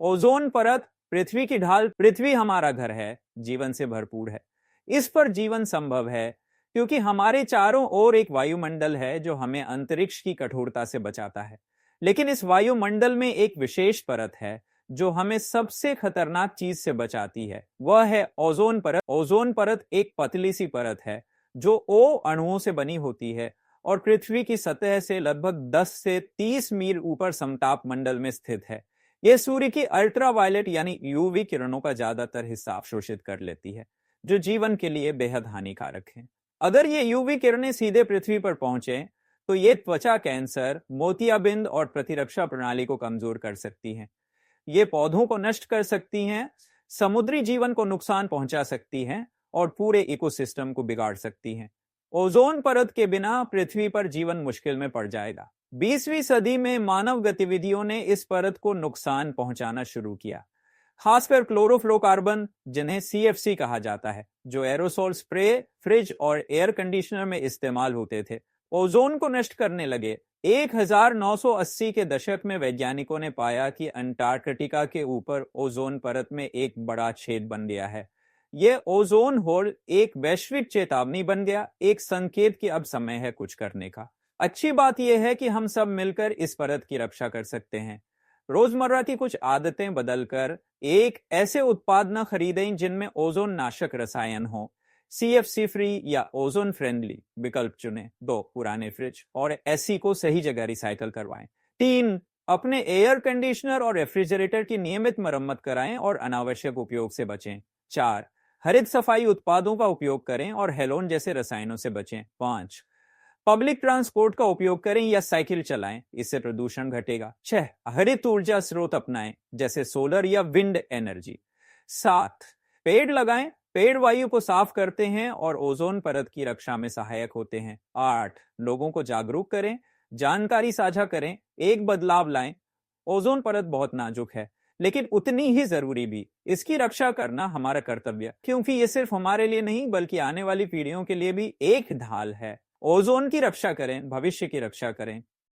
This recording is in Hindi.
ओजोन परत, पृथ्वी की ढाल, पृथ्वी हमारा घर है, जीवन से भरपूर है। इस पर जीवन संभव है क्योंकि हमारे चारों ओर एक वायुमंडल है जो हमें अंतरिक्ष की कठोरता से बचाता है। लेकिन इस वायुमंडल में एक विशेष परत है जो हमें सबसे खतरनाक चीज से बचाती है, वह है ओजोन परत। ओजोन परत एक पतली सी परत है जो ओ अणुओं से बनी होती है और पृथ्वी की सतह से लगभग 10 से 30 मील ऊपर समताप मंडल में स्थित है। यह सूर्य की अल्ट्रावायलेट यानी यूवी किरणों का ज्यादातर हिस्सा अवशोषित कर लेती है, जो जीवन के लिए बेहद हानिकारक है। अगर ये यूवी किरणें सीधे पृथ्वी पर पहुंचे तो ये त्वचा कैंसर, मोतियाबिंद और प्रतिरक्षा प्रणाली को कमजोर कर सकती हैं। ये पौधों को नष्ट कर सकती हैं, समुद्री जीवन को नुकसान पहुंचा सकती हैं और पूरे इकोसिस्टम को बिगाड़ सकती हैं। ओजोन परत के बिना पृथ्वी पर जीवन मुश्किल में पड़ जाएगा। 20वीं सदी में मानव गतिविधियों ने इस परत को नुकसान पहुंचाना शुरू किया, खासकर क्लोरोफ्लोरोकार्बन, जिन्हें सीएफसी कहा जाता है, जो एरोसोल स्प्रे, फ्रिज और एयर कंडीशनर में इस्तेमाल होते थे, ओजोन को नष्ट करने लगे। 1980 के दशक में वैज्ञानिकों ने पाया कि अंटार्कटिका के ऊपर ओजोन परत में एक बड़ा छेद बन गया है। यह ओजोन होल एक वैश्विक चेतावनी बन गया, एक संकेत कि अब समय है कुछ करने का। अच्छी बात यह है कि हम सब मिलकर इस परत की रक्षा कर सकते हैं। रोजमर्रा की कुछ आदतें बदलकर एक ऐसे उत्पाद न खरीदें जिनमें ओजोन नाशक रसायन हो। सीएफसी फ्री या ओजोन फ्रेंडली विकल्प चुनें। 2, पुराने फ्रिज और एसी को सही जगह रिसाइकल करवाएं। 3, अपने एयर कंडीशनर और रेफ्रिजरेटर की नियमित मरम्मत कराएं और अनावश्यक उपयोग से बचें। 4, हरित सफाई उत्पादों का उपयोग करें और हेलोन जैसे रसायनों से बचें। 5, पब्लिक ट्रांसपोर्ट का उपयोग करें या साइकिल चलाएं, इससे प्रदूषण घटेगा। 6, हरित ऊर्जा स्रोत अपनाएं जैसे सोलर या विंड एनर्जी। 7, पेड़ लगाएं, पेड़ वायु को साफ करते हैं और ओजोन परत की रक्षा में सहायक होते हैं। 8, लोगों को जागरूक करें, जानकारी साझा करें, एक बदलाव लाएं। ओजोन परत बहुत नाजुक है लेकिन उतनी ही जरूरी भी। इसकी रक्षा करना हमारा कर्तव्य, क्योंकि ये सिर्फ हमारे लिए नहीं बल्कि आने वाली पीढ़ियों के लिए भी एक ढाल है। ओजोन की रक्षा करें, भविष्य की रक्षा करें।